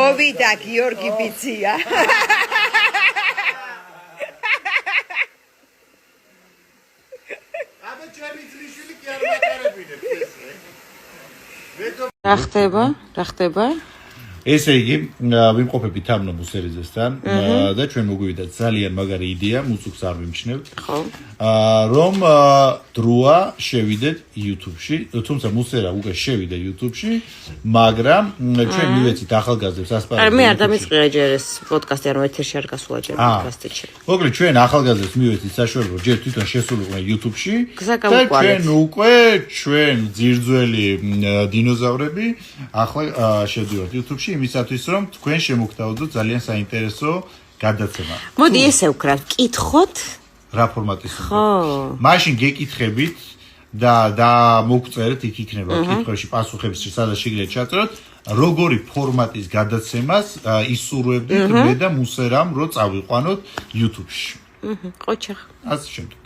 მოვიდა გიორგი ბიცია. აბა ჩემი ძლიშვილი კი არ მაგარებინებს ეს. რა ხდება? ესე იგი, ვიმყოფებით ამ ნომუსერიზესთან და ჩვენ მოგვივიდა ძალიან მაგარი იდეა, მუზიკს არ ვიმჩნევთ. ხო. რომ დროა შევიდეთ YouTube-ში, თუმცა მუსერა უკვე შევიდა YouTube-ში, მაგრამ ჩვენ მივეცით ახალგაზრდებს ასპარეზზე. მე არ დამიწყია ჯერ ეს პოდკასტი, არ ეთერში არ გასულა ჯერ პოდკასტი. მოკლედ ჩვენ ახალგაზრდებს მივეცით საშუალება ჯერ თვითონ შესულიყვნენ YouTube-ში და ჩვენ უკვე ჩვენ ძირძველი დინოზავრები ახლა შევდივართ YouTube-ში იმისათვის რომ თქვენ შემოგთავაზოთ ძალიან საინტერესო გადაცემა. მოდი ესე ვქრათ, კითხოთ რა ფორმატის უნდა. ხო. მაშინ გეკითხებით და მოგწერეთ იქ იქნება კითხვებში პასუხებში სადაც შეგიძლიათ ჩაწეროთ როგორი ფორმატის გადაცემას ისურვებდით მე და მუსერამ რო წავიყვანოთ YouTube-ში. ყოჩახ. ასე შემდეგ.